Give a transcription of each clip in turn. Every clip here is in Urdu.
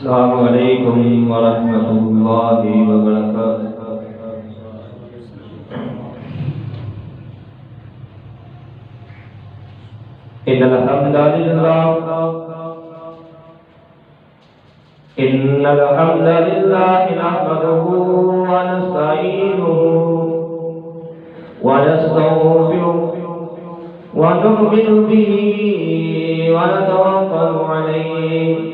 السلام علیکم ورحمۃ اللہ وبرکاتہ۔ ان الحمد للہ نحمده ونستعینه ونستغفره ونؤمن به ونتوکل علیہ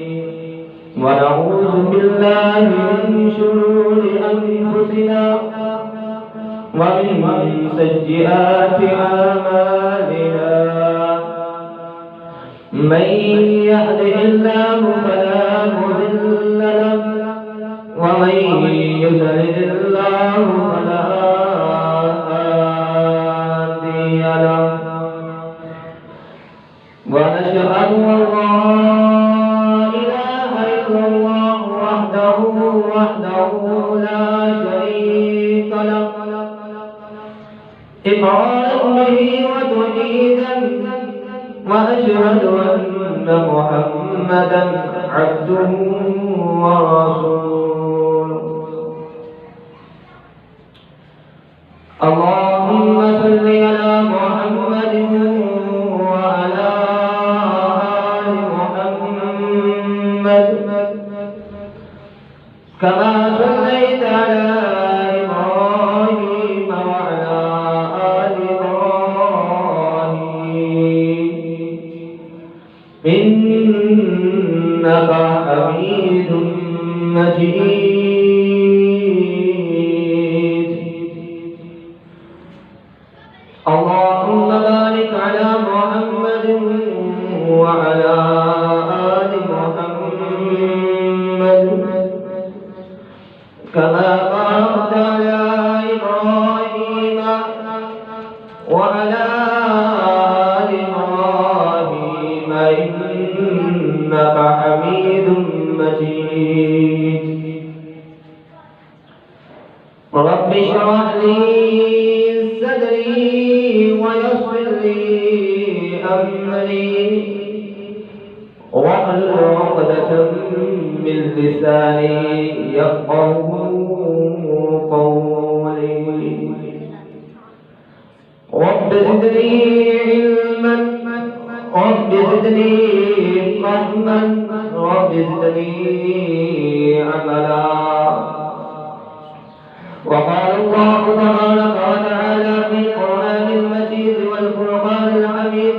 ونعوذ بالله من شرور أنفسنا ومن سيئات أعمالنا من يهده الله فلا مضل له ومن يضلل الله فلا هادي له ونشهد أن لا وحده لا شريك له إقرارا به وتوحيدا وأشهد أن محمدا عبده ورسوله اللهم صل على محمد وعلى آل محمد كما صليت على إبراهيم وعلى آل إبراهيم إنك حميد مجيد اللهم بارك على محمد وعلى آل محمد كما باركت على إبراهيم وعلى آل إبراهيم إنك حميد مجيد رب اشرح لي صدري ويسر لي أمري واحلل عقدة من لساني يفقهوا قولي رب زدني علما رب زدني فهما رب زدني عملا وقال الله تبارك وتعالى في القرآن المجيد والفرقان الحميد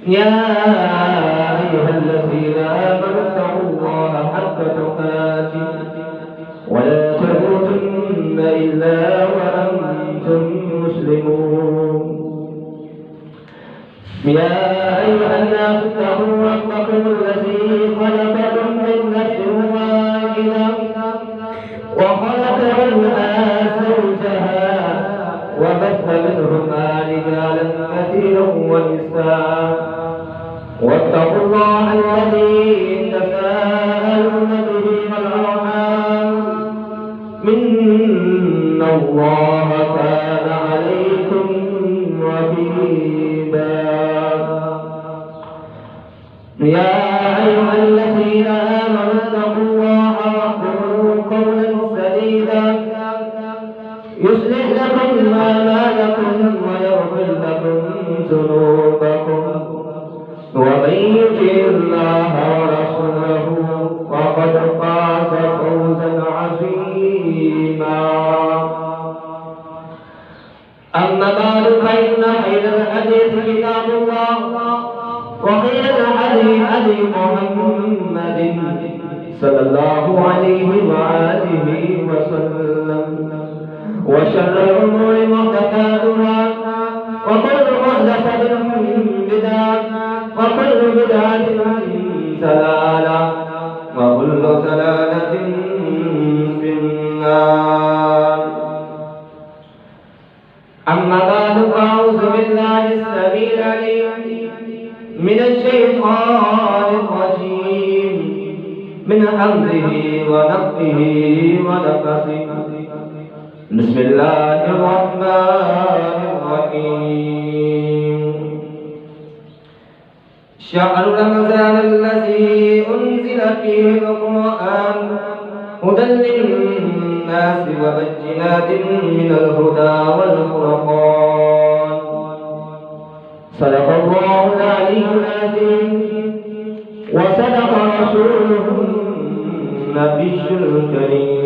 يا أيها الذين آمنوا اتقوا الله حق تقاته ولا تموتن إلا وأنتم مسلمون يا أيها الناس اتقوا ربكم الذي خلقكم من نفس واحدة وخلق منها زوجها وبث منهما رجالا كثيرا ونساء واتقوا الله الذي تساءلون به والأرحام إن الله كان عليكم رقيبا يا أيها الذين آمنوا اتقوا الله وقولوا قولا سديدا يصلح لكم أعمالكم ويغفر لكم ذنوبكم ومن يطع الله ورسوله فقد فاز فوزا عظيما أما بعد فإن خير الحديث كتاب الله وخير الهدي هدي محمد صلى الله عليه وآله وسلم وشر الأمور محدثاتها وكل محدثة بدعة وكل بدعة ضلالة وكل ضلالة في النار أما بعد فأعوذ بالله السميع العليم من الشيطان الرجيم من حمده ونفخه ونفثه بسم الله الرحمن الرحيم شهر رمضان الذي أنزل أنزل فيه القرآن هدى للناس وبينات من الهدى والفرقان صدق الله العلي العظيم وصدق رسوله النبي الكريم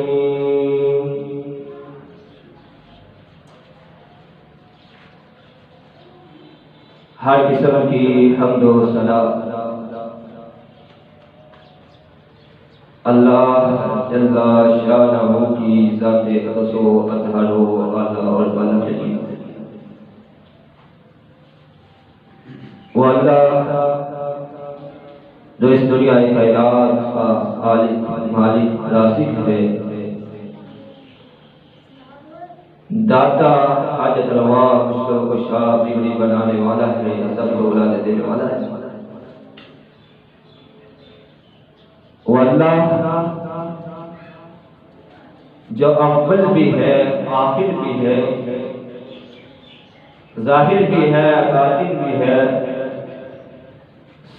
ہر قسم کی حمد و ثنا اللہ جل شانہ کی ذات اقدس و اطہر و اعلی اور بلند وہ اللہ جو اس دنیا کائنات کا خالق مالک رازق ہے، داتا حاجت روا مشکل کشا بگڑی بنانے والا ہے، سب کو اولاد دینے والا ہے۔ وہ اللہ جو اول بھی ہے، آخر بھی ہے، ظاہر بھی ہے، باطن بھی ہے،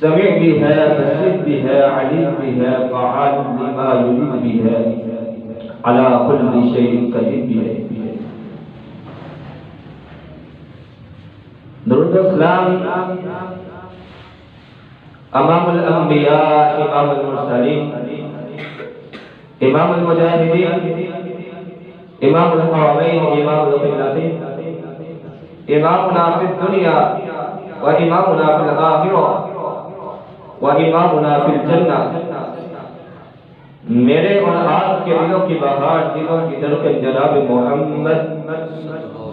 سمیع بھی ہے، بصیر بھی ہے، علیم بھی ہے، فعال لما یرید بھی ہے، علی کل شیء قدیر بھی ہے۔ درود و سلام امام الانبیاء، امام المرسلین، امام المجاہدین، امام الحرمین، امام القبلتین، امامنا فی الدنیا و امامنا فی الآخرہ و امامنا فی الجنہ، میرے اور آپ کے دلوں کی بہار، دلوں کی دھڑکن جناب محمد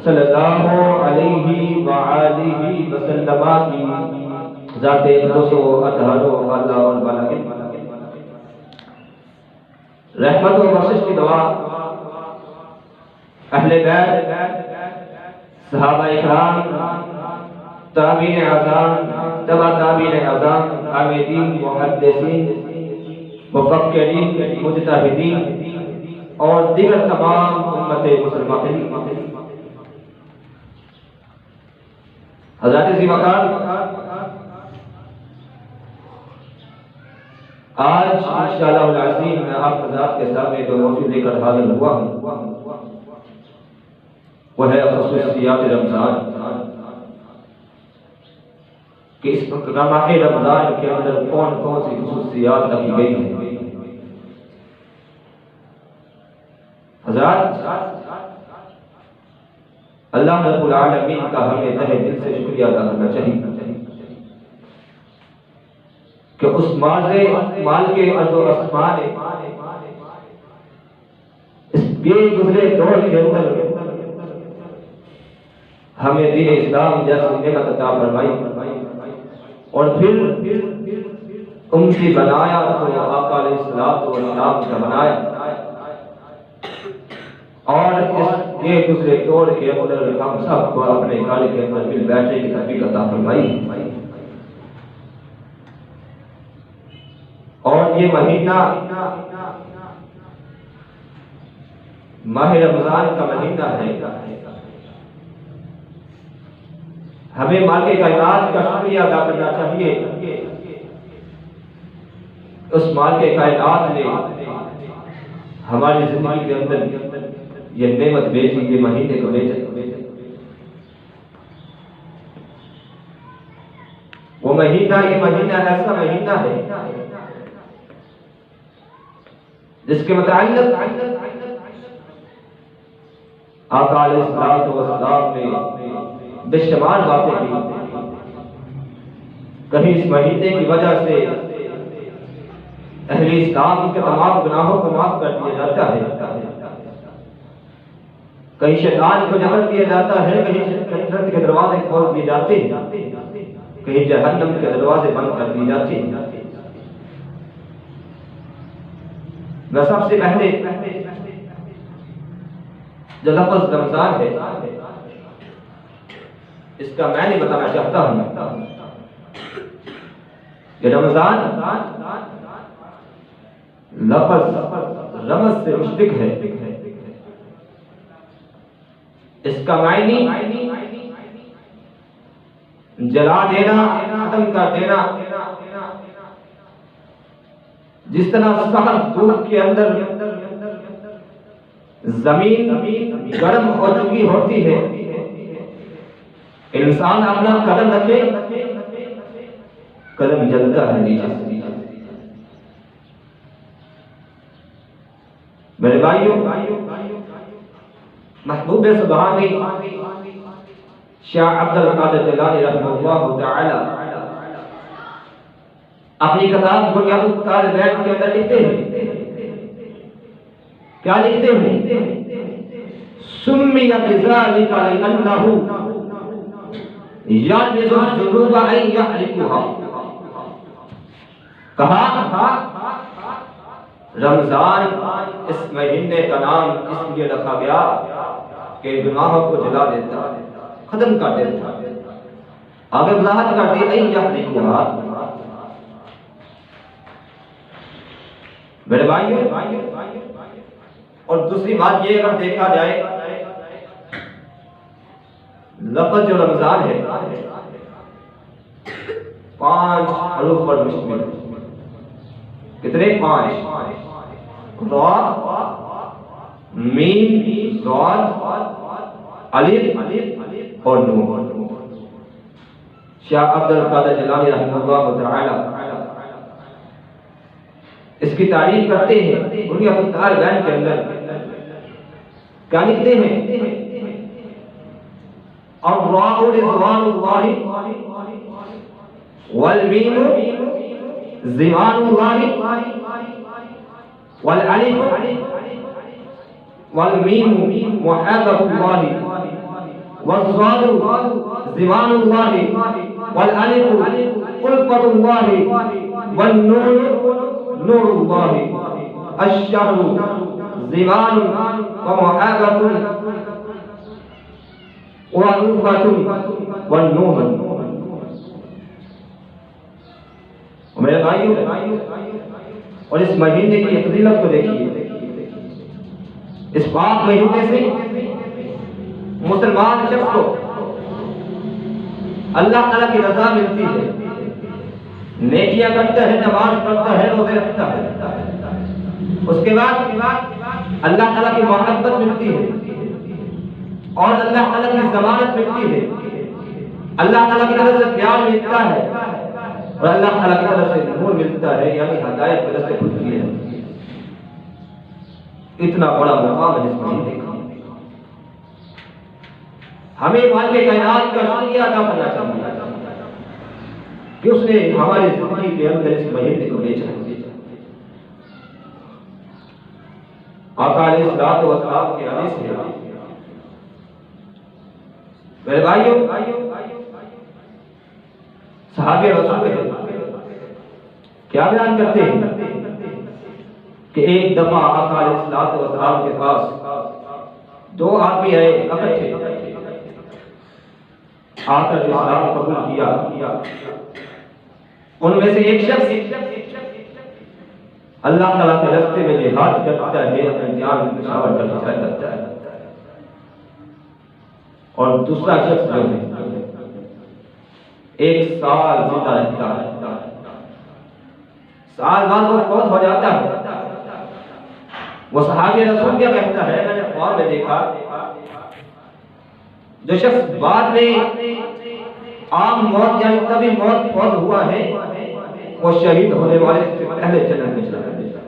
صلی اللہ علیہ وآلہ وسلم کی ذات اقدس و اطہر و اعلی اور بلند رحمت و بخشش کی دعا اہل بیت، صحابہ اکرام، تابعین اعظام، تبع تابعین اعظام، عابدین، محدثین، مفکرین، مجتہدین اور دیگر تمام امت مسلمہ کے لیے۔ حضرات ذی مقام، آج انشاءاللہ العظیم میں آپ حضرات کے سامنے جو موضوع لے کر حاضر ہوا ہوں وہ ہے خصوصیات رمضان، کہ اس ماہ رمضان کے اندر کون کون سی خصوصیات رکھی گئی ہیں۔ حضرات، اللہ رب العالمین کا ہمیں تہہ دل سے شکریہ ادا کرنا چاہیے کہ اس مال کے ارض و اسمان اس بے گزرے دور کے اندر ہمیں دین اسلام جیسی نعمت عطا فرمائی اور پھر ان کی بنایا تو آقا علیہ السلام کا بنایا، اور اس یہ گزرے دور کے اندر ہم سب کو اپنے گھر کے اندر مل بیٹھنے کی توفیق عطا فرمائی۔ اور یہ مہینہ ماہ رمضان کا مہینہ ہے، ہمیں مالک کائنات کا شکریہ ادا کرنا چاہیے۔ اس مالک کائنات نے ہماری زندگی کے اندر یہ نعمت بھیجی، یہ مہینے کو بھیجا۔ وہ مہینہ، یہ مہینہ ایسا مہینہ ہے جس کے متعلق آقا علیہ السلام نے بے شمار باتیں کی۔ کہیں اس مہینے کی وجہ سے اہل اسلام کے تمام گناہوں کو معاف کر دیا جاتا ہے، کہیں شیطان کو جہل دیا جاتا ہے، کہیں جنت کے دروازے کھول دیے جاتے ہیں، کہیں جہنم کے دروازے بند کر دیے جاتے ہیں۔ میں سب سے پہلے جو لفظ رمضان ہے اس کا معنی بتانا چاہتا ہوں کہ رمضان لفظ رمض سے مشتق ہے۔ اس کا معنی جلا دینا، ختم کر دینا، جس طرح سخت دھوپ کے اندر زمین گرم ہو چکی ہوتی ہے، انسان اپنا قدم رکھے قدم جلتا ہے نیچے سے۔ میرے بھائیوں، محبوب سبحانی شاہ عبد القادر جیلانی رحمہ اللہ تعالی اپنی کتاب بنیاد الطالبین کے اندر لکھتے ہیں، کیا لکھتے ہیں؟ سمی بذالک لأنہ یلبس الذنوب ان یحرقها۔ کہا رمضان اس مہینے کا نام اس لیے رکھا گیا کہ گناہوں کو جلا دیتا، ختم کر دیتا۔ آگے وضاحت کر دی ان یحرقها۔ میرے بھائیوں، اور دوسری بات یہ اگر دیکھا جائے، لفظ جو رمضان ہے 5 حروف پر مشتمل ہے۔ کتنے؟ 5۔ را، میم، ضاد، الف اور نون۔ شاہ عبد القادر جیلانی رحمہ اللہ تعالی اس کی تعریف کرتے ہیں بنیاد الطالبین کے اندر، کیا لکھتے ہیں؟ الراء رضوان اللہ والمیم زمان اللہ والالف والمیم محبت اللہ والصاد زمان اللہ والالف الفت اللہ والنون نور اللہ۔ الشہر زمان ومحبت والالفت والنون۔ میرے بھائیوں، اور اس مہینے کی فضیلت کو دیکھیے، اس پاک مہینے سے مسلمان شخص کو اللہ تعالیٰ کی رضا ملتی ہے، نیکیاں کرتا ہے، نماز پڑھتا ہے، روزے رکھتا ہے، اس کے بعد اللہ تعالیٰ کی محبت ملتی ہے اور اللہ تعالیٰ کی ضمانت ملتی ہے، اللہ تعالیٰ کی طرف سے پیار ملتا ہے اور اللہ تعالیٰ کی طرف سے نور ملتا ہے، یعنی ہدایت کی طرف سے کھلتی ہے۔ اتنا بڑا مقام ہے اس مہینے کا۔ ہمیں مالک کائنات کا شکریہ ادا کرنا چاہیے کہ اس نے ہماری زندگی کے اندر اس مہینے کو بھیجا۔ آقا علیہ الصلوۃ والسلام کی حدیث ہے، میرے بھائیوں، صحابہ رسول کیا بیان کرتے ہیں کہ ایک دفعہ آقا علیہ الصلوۃ والسلام کے پاس 2 آدمی آئے اکٹھے، آ کر اسلام قبول کیا۔ ان میں سے ایک شخص اللہ تعالیٰ کے راستے میں جہاد کرتا ہے، اپنی جان نچھاور کرتا ہے، اور دوسرا شخص جو ہے 1 سال زندہ رہتا ہے، سال بعد وہ فوت ہو جاتا ہے۔ وہ صحابی رسول کیا کہتا ہے، میں نے خواب میں دیکھا جو شخص بعد میں عام موت یعنی طبی موت فوت ہوا ہے، وہ شہید ہونے والے سے پہلے جنت میں چلا گیا۔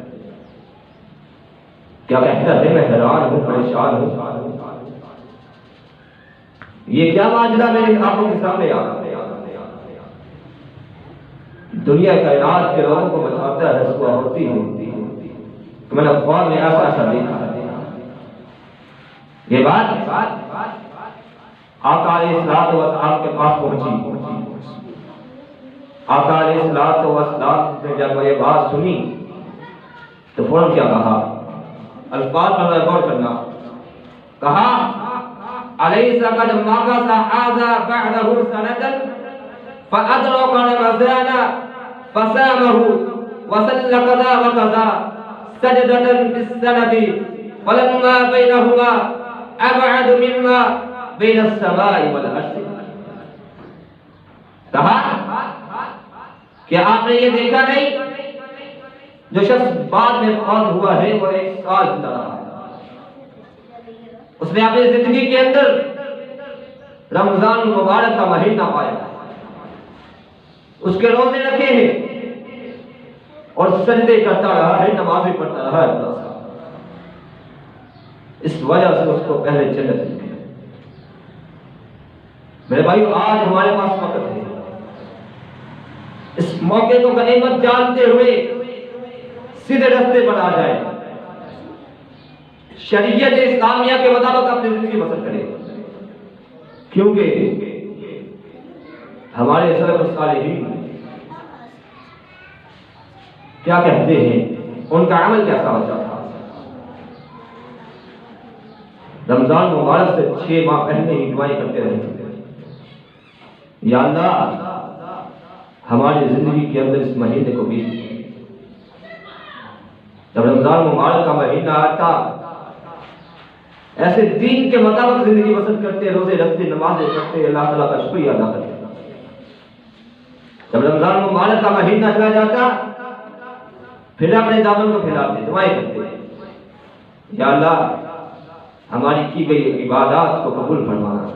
کیا کہتا ہے، میں حیران ہوں، پریشان ہوں، یہ کیا معجزہ میرے آنکھوں کے سامنے آ رہا ہے۔ دنیا کائنات کے لوگوں کو بتاتا ہے، رسوا ہوتی ہے کہ میں نے خواب میں ایسا ایسا دیکھا ہے۔ یہ بات آقا علیہ الصلوۃ والسلام کے پاس پہنچی۔ آقا علیہ الصلوۃ والسلام نے جب یہ بات سنی تو فوراً کیا کہا، الفاظ پر غور کرنا، کہا الیس قد مکث ھذا بعدہ سنۃ فادرک رمضان فصامہ وصلی قضا وقضا سجدۃ فی السنۃ ولما بینہما ابعد مما بین السماء والارض۔ کہا کہ آپ نے یہ دیکھا نہیں جو شخص بعد میں فوت ہوا ہے وہ 1 سال زندہ رہا ہے، اس نے اپنی زندگی کے اندر رمضان مبارک کا مہینہ پایا ہے، اس کے روزے رکھے ہیں اور سجدے کرتا رہا ہے، نمازیں پڑھتا رہا ہے، اس وجہ سے اس کو پہلے جنت ملی ہے۔ میرے بھائیو، آج ہمارے پاس وقت ہے، اس موقع کو غنیمت جانتے ہوئے سیدھے راستے پر آ جائے، شریعت اسلامیہ کے مطابق اپنی زندگی بسر کرے، کیونکہ ہمارے سلف الصالحین کیا کہتے ہیں، ان کا عمل کیسا ہوتا تھا۔ رمضان مبارک سے 6 ماہ پہلے ہی دعائیں کرتے رہے تھے، یا اللہ ہماری زندگی کے اندر اس مہینے کو بیچ دے۔ جب رمضان مبارک کا مہینہ آتا، ایسے دین کے مطابق زندگی بسر کرتے، روزے رکھتے، نمازیں پڑھتے، اللہ تعالیٰ کا شکریہ ادا کرتے۔ جب رمضان مبارک کا مہینہ چلا جاتا، پھر اپنے دامن کو پھیلاتے، دعائیں کرتے، یا اللہ ہماری کی گئی عبادات کو قبول فرمانا،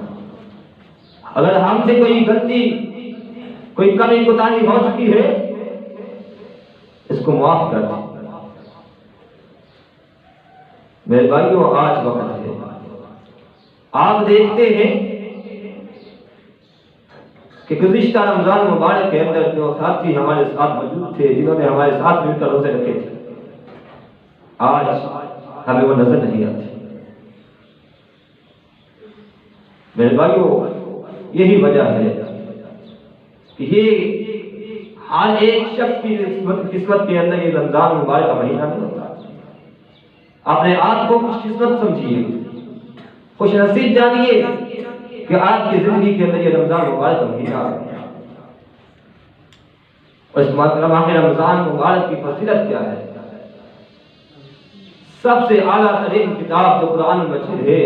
اگر ہم سے کوئی غلطی، کوئی کمی کوتاہی ہو چکی ہے، اس کو معاف کر دیں۔ میرے بھائیو، آج وقت ہے، آپ دیکھتے ہیں کہ گزشتہ رمضان مبارک کے اندر جو ساتھی ہمارے ساتھ موجود تھے، جنہوں نے ہمارے ساتھ مل کر روزے رکھے تھے، آج ہمیں وہ نظر نہیں آتے۔ میرے بھائیو، یہی وجہ ہے کہ یہ ہر ایک شخص کی قسمت کے اندر یہ رمضان مبارک کا مہینہ نہیں ہوتا۔ اپنے آپ کو خوش قسمت سمجھیے، خوش نصیب جانیے کہ آپ کی زندگی کے اندر یہ رمضان مبارک کا مہینہ آ گیا۔ اور اس ماہ رمضان مبارک کی فضیلت کیا ہے؟ سب سے اعلیٰ ترین کتاب جو قرآن مجید ہے،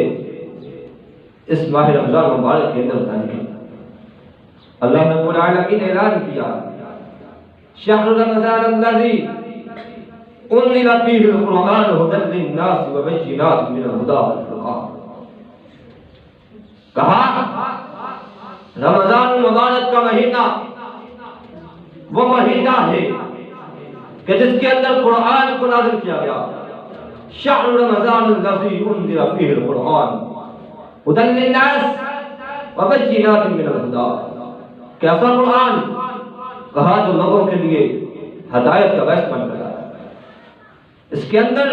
اس ماہ رمضان مبارک کے اندر اتاری ہے۔ اللہ رب العالمین نے اعلان کیا، شہر رمضان الذی انزل فیہ القرآن ھدی للناس وبینات من الھدی والفرقان۔ کہا رمضان مبارک کا مہینہ وہ مہینہ ہے کہ جس کے اندر قرآن کو نازل کیا گیا۔ شہر رمضان الذی انزل فیہ القرآن ھدی للناس وبینات من الھدی۔ کیسا قرآن؟ کہا جو لوگوں کے لیے ہدایت کا باعث بن گیا۔ اس کے اندر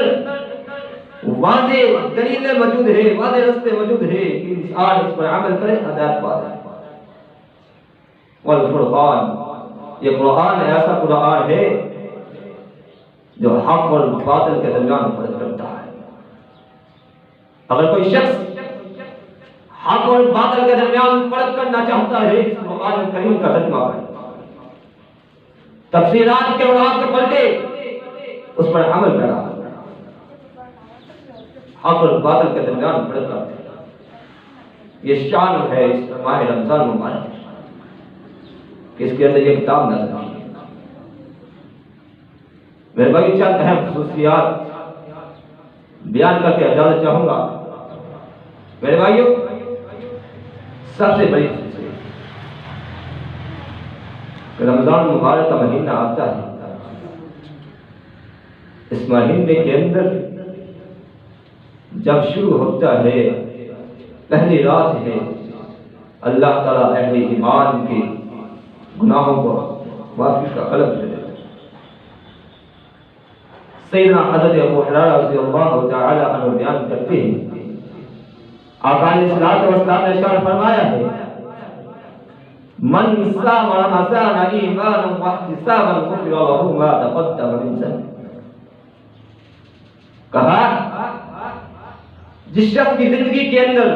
واضح دلیلیں موجود ہے، واضح راستے موجود ہے کہ انسان اس پر عمل کرے، ہدایت پائے۔ والفرقان، یہ قرآن ایسا قرآن ہے جو حق اور باطل کے درمیان فرق کرتا ہے۔ اگر کوئی شخص حق اور باطل کے درمیان فرق کرنا چاہتا ہے، اس قرآن کریم کا ترجمہ کرے، تفسیرات کے اوراق کو پڑھ کے اس پر عمل کرا، حق اور باطل کے درمیان فرق کرتے۔ یہ شان ہے اس ماہ رمضان مبارک کہ اس کے اندر یہ کتاب نازل کی۔ میرے بھائی، چند اہم خصوصیات بیان کر کے اجازت چاہوں گا۔ میرے بھائیوں، سب سے بڑی خصوصیت کہ رمضان مبارک کا مہینہ آتا ہے، اس مہینے کے اندر جب شروع ہوتا ہے، پہلی رات ہے، اللہ تعالیٰ اہل ایمان کے گناہوں کو معافی کا قلم دے دیتا ہے۔ سیدنا حضرت ابو ہریرہ رضی اللہ تعالی عنہ بیان کرتے ہیں، آقا علیہ السلام نے ارشاد فرمایا ہے، من صام رمضان ایمانا واحتسابا غفر له ما تقدم من ذنبه۔ کہا جس شخص کی زندگی کے اندر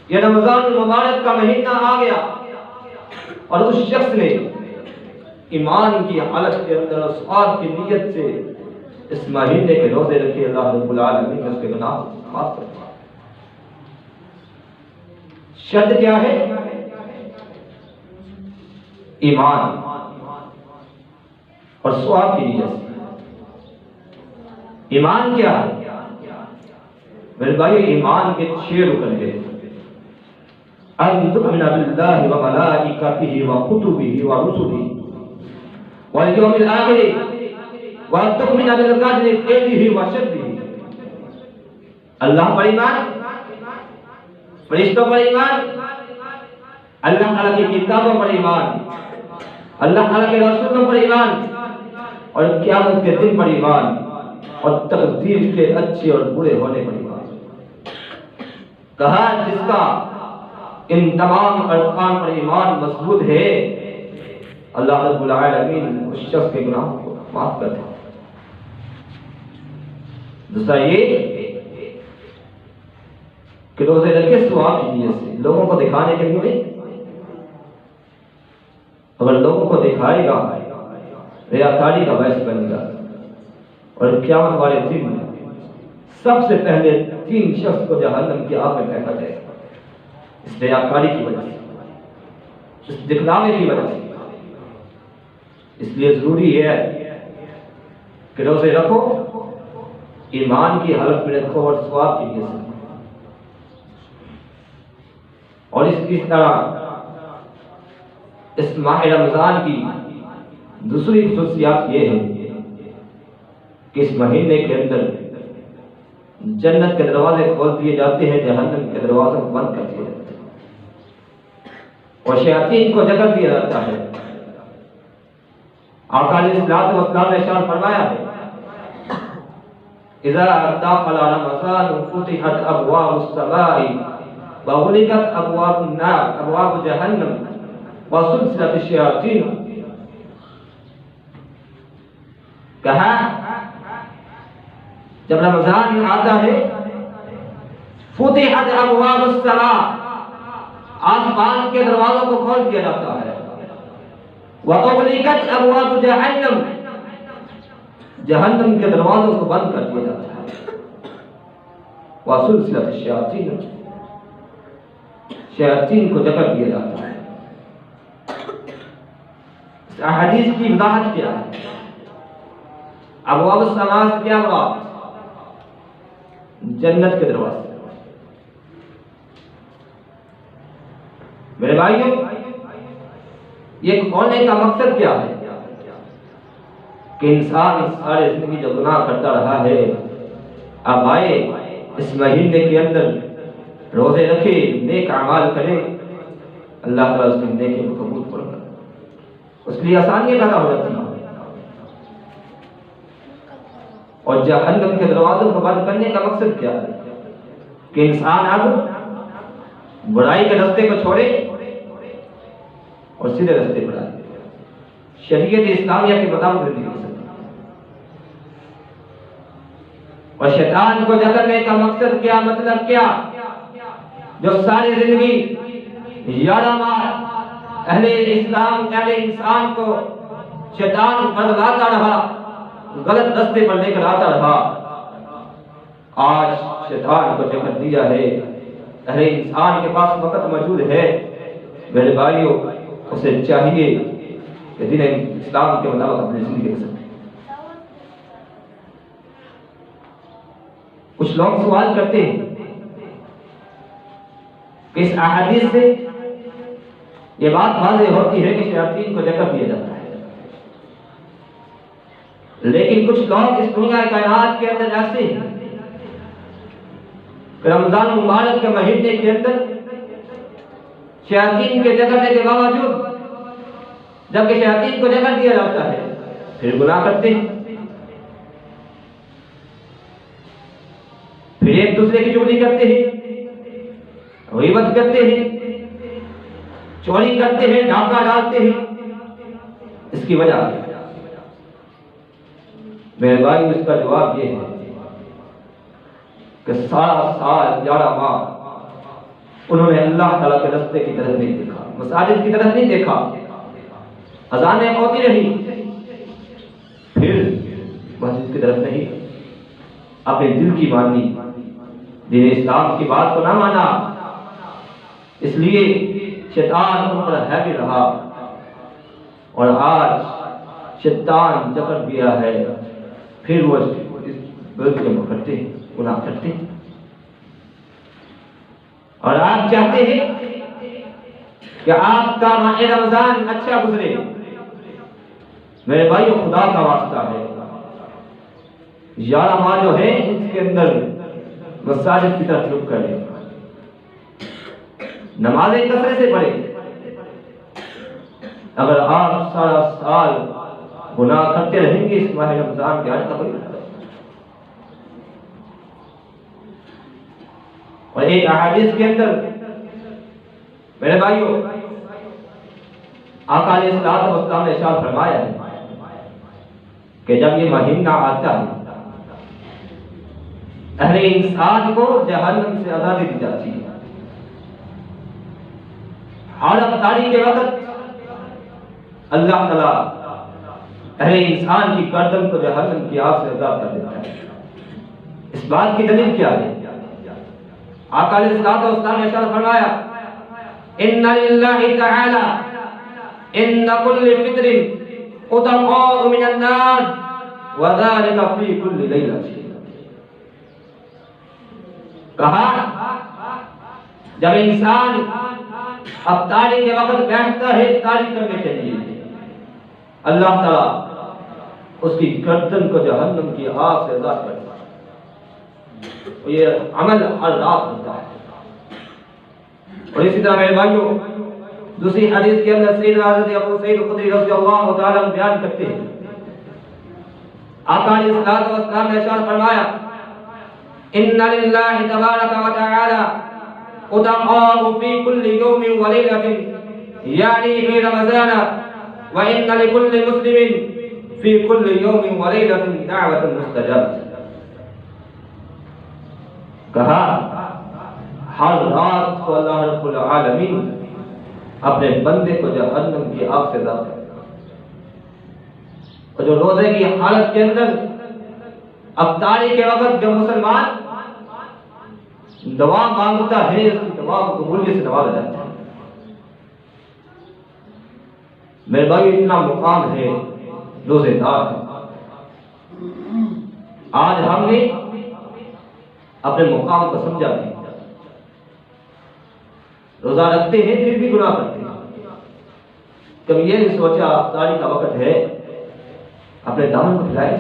یہ رمضان المبارک کا مہینہ آ گیا اور اس شخص نے ایمان کی حالت کے اندر اور ثواب کی نیت سے اس مہینے کے روزے رکھے، اللہ رب العالمین نے اس کے گناہ معاف کر دیا۔ شرط کیا ہے؟ ایمان اور ثواب کی نیت سے۔ ایمان کیا ہے؟ میرے بھائی ایمان کے 6 رکن ہیں. ان تؤمن باللہ وملائکتہ وکتبہ ورسلہ والیوم الآخر وان تؤمن بالقدر خیرہ وشرہ. اللہ پر ایمان، فرشتوں پر ایمان، اللہ تعالیٰ کی کتابوں پر ایمان، اللہ تعالیٰ کے رسولوں پر ایمان، اور قیامت کے دن پر ایمان، اور تقدیر کے اچھے اور برے ہونے پر ایمان. کہا جس کا ان تمام ارکان پر ایمان مضبوط ہے، اللہ رب العالمین اس شخص کے گناہوں کو معاف کرتا ہے. دوسرا یہ کہ روزے رکھے ثواب کی نیت سے، لوگوں کو دکھانے کے لیے. اگر لوگوں کو دکھائے گا ریاکاری کا باعث بنے گا، اور قیامت والے دن سب سے پہلے 3 شخص کو جہنم کی آگ میں پھینکا جائے گا، اس ریاکاری کی وجہ سے، اس دکھلاوے کی وجہ سے. اس لیے ضروری ہے کہ روزے رکھو، ایمان کی حالت میں رکھو اور ثواب کی نیت سے. اور اس طرح اس ماہ رمضان کی دوسری خصوصیات یہ ہے کہ اس مہینے کے اندر جنت کے دروازے کھول دیے جاتے ہیں، جہنم کے دروازوں کو بند کر دیے جاتے ہیں، اور شیاطین کو جکڑ دیا جاتا ہے. آقا علیہ الصلوۃ والسلام نے ارشاد فرمایا ہے اذا دخل رمضان فتحت ابواب السماء وغلقت ابواب النار ابواب جہنم وسلسلت الشیاطین. کہا جب رمضان آتا ہے فتحت ابواب السماء، آسمان کے دروازوں کو کھول دیا جاتا ہے، وَأُغْلِقَتْ أَبْوَابُ جَهَنَّمَ، جہنم کے دروازوں کو بند کر دیا جاتا ہے، وَسُلْسِلَتِ الشَّيَاطِينَ، شیاطین کو جکڑ دیا جاتا ہے. اس احادیث کی وضاحت کیا ہے؟ ابواب السماء سے کیا مراد؟ جنت کے دروازے. میرے بھائیوں، یہ کھولنے کا مقصد کیا ہے؟ کہ انسان سارے زندگی جو گناہ کرتا رہا ہے، اب آئے اس مہینے کے اندر روزے رکھے، نیک اعمال کرے، اللہ تعالیٰ اس کے نیکی کو قبول فرمائے، اس کے لیے آسانیاں پیدا ہو جاتی ہیں. اور جہنم کے دروازوں کو بند کرنے کا مقصد کیا ہے؟ کہ انسان اب برائی کے راستے کو چھوڑے اور سیدھے راستے پر آئے، شریعت اسلامیہ کے مطابق زندگی کر سکے. اور شیطان کو جکڑنے کا مقصد کیا، مطلب کیا؟ جو ساری زندگی 11 ماہ اہل اسلام، اہل انسان کو شیطان بدلاتا رہا، غلط راستے پر لے کر آتا رہا، آج شیطان کو جکڑ دیا ہے، اہل انسان کے پاس وقت موجود ہے. میرے بھائیوں، اسے چاہیے کہ دین اسلام کے مطابق اپنی زندگی گزارے. کچھ لوگ سوال کرتے ہیں کہ اس احادیث سے یہ بات واضح ہوتی ہے کہ شیاطین کو جکڑ دیا جاتا ہے، لیکن کچھ لوگ اس دنیا کائنات کے اندر ایسے ہیں کہ رمضان مبارک کے مہینے کے اندر شیاطین کے جکڑنے کے باوجود جبکہ شیاطین کو جکڑ دیا جاتا ہے پھر گناہ کرتے ہیں، پھر ایک دوسرے کی چغلی کرتے ہیں، غیبت کرتے ہیں، چوری کرتے ہیں، ڈاکہ ڈالتے ہیں. اس کی وجہ میرے بھائی اس کا جواب یہ ہے کہ سارا سال 11 ماہ انہوں نے اللہ تعالیٰ کے راستے کی طرف نہیں دیکھا، مساجد کی طرف نہیں دیکھا، اذانیں ہوتی رہی، پھر مسجد کی طرف نہیں، اپنے دل کی مانی، دین اسلام کی بات کو نہ مانا. اس لیے شیطان ان پر حاوی رہا، اور آج شیطان جکڑ گیا ہے، پھر وہ غلط جب کرتے ہیں، گناہ کرتے ہیں، اور آپ چاہتے ہیں کہ آپ کا ماہ رمضان اچھا گزرے، میرے بھائیو خدا کا واسطہ ہے 11 ماہ جو ہے اس کے اندر مساجد کی طرف رخ کریں، نمازیں کثرت سے پڑھیں۔ اگر آپ سارا سال گناہ کرتے رہیں گے اس ماہ رمضان کے آنے کا کوئی فائدہ نہیں۔ اور ایک احادیث کے اندر میرے بھائیو آقا علیہ السلام نے ارشاد فرمایا ہے کہ جب یہ مہینہ آتا ہے اہل انسان کو جہنم سے آزادی دی جاتی ہے، اور افطاری کے وقت اللہ تعالیٰ اہل انسان کی گردن کو جہنم کی آگ سے آزاد کر دیتا ہے۔ اس بات کی دلیل کیا ہے؟ آقا علیہ السلام نے ارشاد فرمایا ان للہ تعالی ان کل فطر اتقاء من النار وذلك فی کل لیلہ، کہا جب انسان افطاری کے وقت بیٹھتا ہے افطاری کرنے کے لیے، اللہ تعالیٰ اس کی گردن کو جہنم کی آگ سے آزاد کرتا ہے۔ یہ عمل ہر رات ہوتا ہے۔ اور اسی طرح میرے بھائیوں دوسری حدیث کے اندر سیدنا حضرت ابو سعید خدری رضی اللہ تعالیٰ عنہ بیان کرتے ہیں، آقا علیہ السلام نے ارشاد فرمایا ان للہ تبارک و تعالی اتقاء فی کل یوم و لیلۃ یعنی فی رمضان وان لکل مسلم فی کل یوم و لیلۃ دعوۃ مستجابۃ، کہا ہر رات کو اللہ رب العالمین اپنے بندے کو جہنم کی آگ سے آزاد کرتا ہے۔ اور جو روزے کی حالت کے اندر افطاری کے وقت جو مسلمان دعا مانگتا ہے اس کی دعا کو قبولیت سے نوازا جاتا ہے۔ میرے بھائی اتنا مقام ہے روزے دار کا، آج ہم نے اپنے مقام کو سمجھا نہیں، روزہ رکھتے ہیں پھر بھی گناہ کرتے ہیں۔ کبھی یہ نہیں سوچا افطاری کا وقت ہے اپنے دامن کو پھیلائے،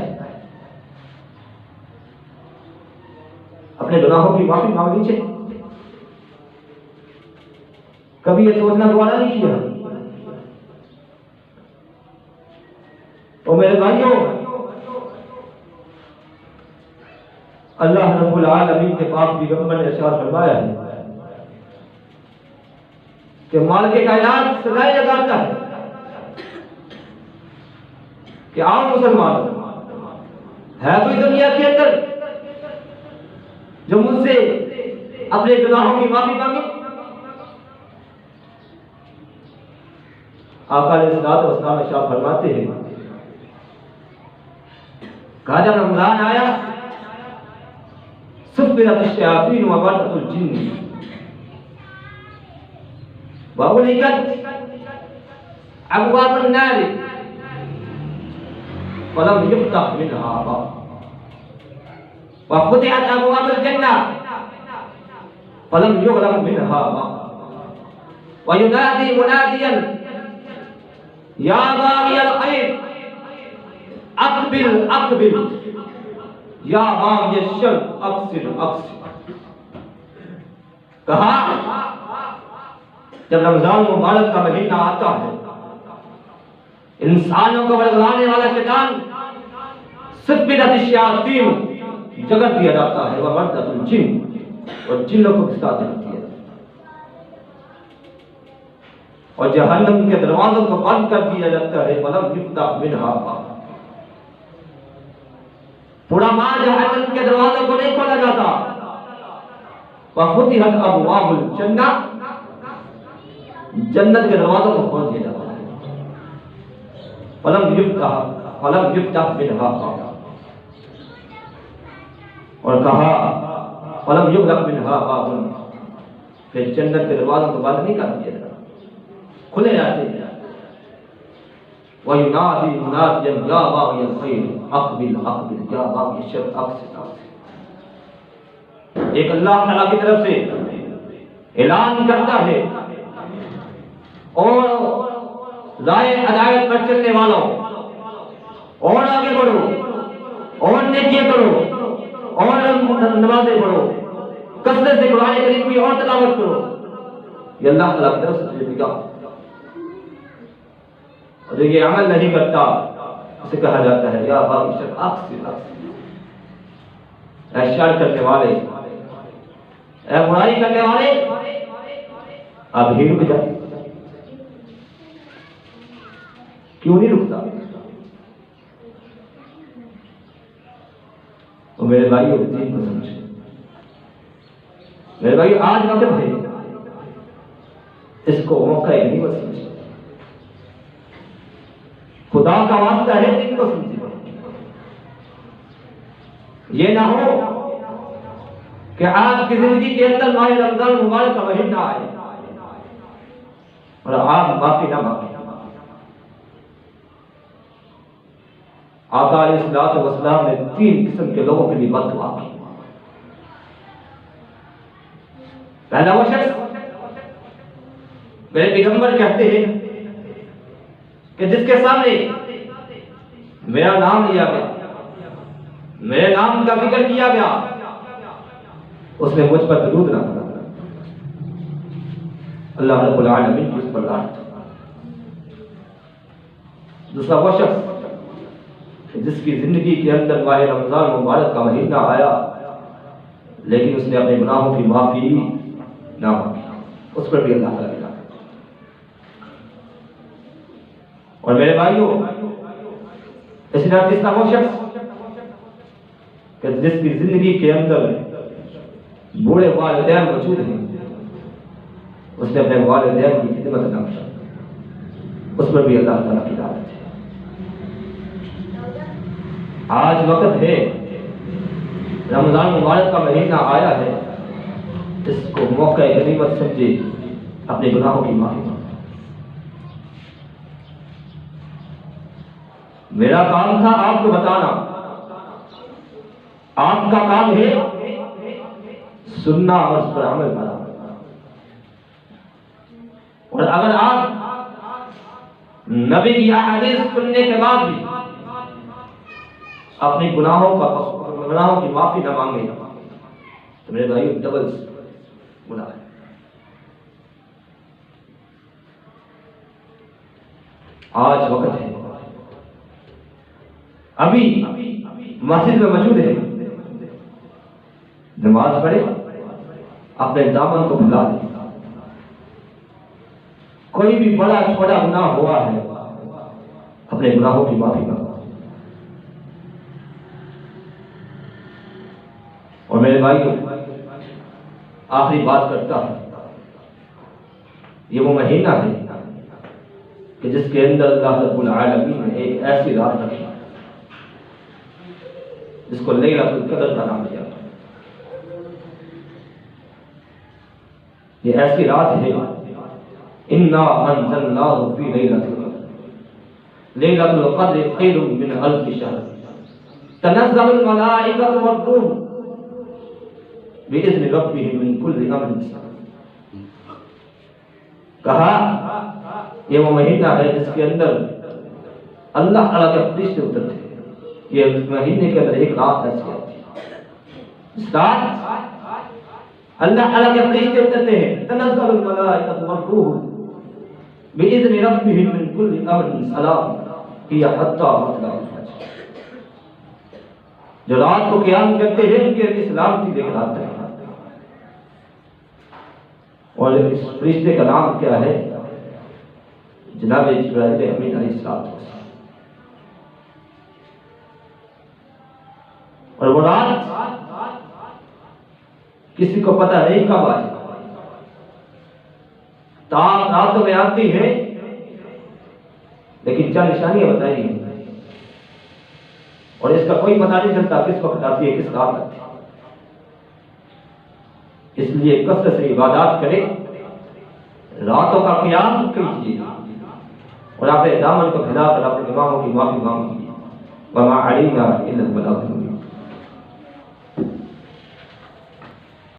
اپنے گناہوں کی معافی مانگنی چاہیے، کبھی یہ سوچنا دوبارہ نہیں کیا۔ اور میرے بھائیوں اللہ رب العالمین کے پاک پیغمبر نے ارشاد فرمایا ہے کہ مالک کائنات سزائے لگاتا ہے کہ عام مسلمان ہے کوئی دنیا کے اندر جو مجھ سے اپنے گناہوں کی معافی مانگے؟ آقا علیہ السلام ارشاد فرماتے ہیں کہا جب رمضان آیا سفرت الشیاطین وبرزت الجن وغلقت ابواب النار فلم يفتح منها باب وفتحت ابواب الجنہ فلم يغلق منها باب وينادي مناديا یا باغی الخیر اقبل اقبل یا باغی الشر اقصر اقصر۔ کہا جب رمضان مبارک کا مہینہ آتا ہے انسانوں کو ورگلانے والا شیطان سفرت الشیاطین جگڑ دیا جاتا ہے وبرزت الجن اور جنوں کو گھسا دیا جاتا ہے اور جہنم کے دروازوں کو بند کر دیا جاتا ہے فلم یفتح منہا باب، پورا ماہ جہنم کے دروازوں کو نہیں کھولا جاتا، وفتحت ابواب الجنہ جنت کے دروازوں کو کھول دیا جاتا ہے فلم یفتح منہا باب، اور کہا فلم یغلق منہا باب، پھر جنت کے دروازوں کو بند نہیں کر دیا جاتا، کھلے رہتے ہیں۔ وَيُنَادِي مُنَادٍ يَا بَاغِيَ الْخَيْرِ أَقْبِلْ أَقْبِلْ يَا بَاغِيَ الشَّرِّ أَقْصِرْ أَقْصِرْ۔ ایک اللہ تعالیٰ کی طرف سے اعلان کرتا ہے، اور رائے ہدایت پر چلنے والوں، اور آگے بڑھو، اور نیکیاں کرو، اور نمازیں پڑھو، کثرت سے قرآن کریم کی اور تلاوت کرو۔ یہ اللہ تعالیٰ کی طرف سے تجھے، اور جو یہ عمل نہیں کرتا اسے کہا جاتا ہے یا باغی شر اقصر اقصر، اے شر کرنے والے، اے برائی کرنے والے، اب ہی رک جا۔ کیوں نہیں رکتا؟ تو میرے بھائیو دین کو سمجھے، میرے بھائیو آج وقت ہے، اس کو موقع نہیں بس سمجھے، خدا کا واسطہ ہے دین کو سمجھے۔ یہ نہ ہو کہ آپ کی زندگی کے اندر ماہ رمضان مبارک کا مہینہ آئے اور آپ معافی نہ مانگیں۔ آقا علیہ السلام نے 3 قسم کے لوگوں کے لیے بد دعا کی۔ پہلا وہ شخص، میرے پیغمبر کہتے ہیں کہ جس کے سامنے میرا نام لیا گیا، میرے نام کا ذکر کیا گیا، اس نے مجھ پر درود نہ پڑھا، اللہ رب العالمین کی اس پر لعنت۔ دوسرا وہ شخص جس کی زندگی کے اندر ماہ رمضان مبارک کا مہینہ آیا لیکن اس نے اپنے گناہوں کی معافی نہ مانگی، اس پر بھی اللہ تعالیٰ نے۔ اور میرے بھائیوں، اسی طرح تیسرا وہ شخص کہ جس کی زندگی کے اندر بوڑھے والدین موجود ہیں، اس نے اپنے والدین کی خدمت نہ کی، اس پر بھی اللہ تعالیٰ کی دعوت ہے۔ آج وقت ہے، رمضان مبارک کا مہینہ آیا ہے، اس کو موقع غنیمت سمجھے، اپنے گناہوں کی معافی مانگے۔ میرا کام تھا آپ کو بتانا، آپ کا کام ہے سننا اور اس پر عمل کرنا۔ اور اگر آپ نبی کی احادیث سننے کے بعد بھی اپنے گناہوں کی معافی نہ مانگے تو میرے بھائی ڈبل گناہ ہے۔ آج وقت ہے، ابھی مسجد میں موجود ہے، نماز پڑھے، اپنے دامن کو پھیلا دے۔ کوئی بھی بڑا چھوٹا گناہ ہوا ہے، اپنے گناہوں کی معافی مانگو۔ اور میرے بھائیو، آخری بات کرتا ہوں، یہ وہ مہینہ ہے کہ جس کے اندر اللہ رب العالمین نے ایک ایسی رات رکھی جس کو لیلۃ القدر کا نام دیا۔ یہ ایسی رات ہے، انا انزلناہ فی لیلۃ القدر، لیلۃ القدر خیر من الف شہر، تنزل الملائکۃ والروح بِإِذْنِ رَبِّهِمْ مِنْ كُلِّ أَمْرٍ سَلَامٍ۔ کہا یہ وہ مہینہ ہے جس کے اندر اللہ تعالیٰ کے فرشتے اترتے ہیں۔ یہ مہینے کے اندر ایک رات ایسی آتی ہے، اس رات اللہ تعالیٰ کے فرشتے اترتے ہیں، تنزل الملائکۃ والروح بِإِذْنِ رَبِّهِمْ مِنْ كُلِّ أَمْرٍ سَلَامٍ هِيَ حَتَّىٰ مَطْلَعِ الْفَجْرِ۔ جو رات کو قیام کرتے ہیں ان کے لیے سلامتی لے کر آتا ہے۔ اور اس فرشتے کا نام کیا ہے؟ جناب جبرائیل امین علیہ السلام۔ اور وہ رات کسی کو پتہ نہیں کب آئے، راتوں میں آتی ہے لیکن چند نشانیاں بتائی ہیں، اور اس کا کوئی پتہ نہیں چلتا کس وقت آتی ہے، کس رات آتی ہے۔ اس لیے کثرت سے عبادات کریں، راتوں کا قیام کیجیے، اور اپنے دامن کو پھیلا کر اپنے گناہوں کی معافی مانگی وما علینا الا البلاغ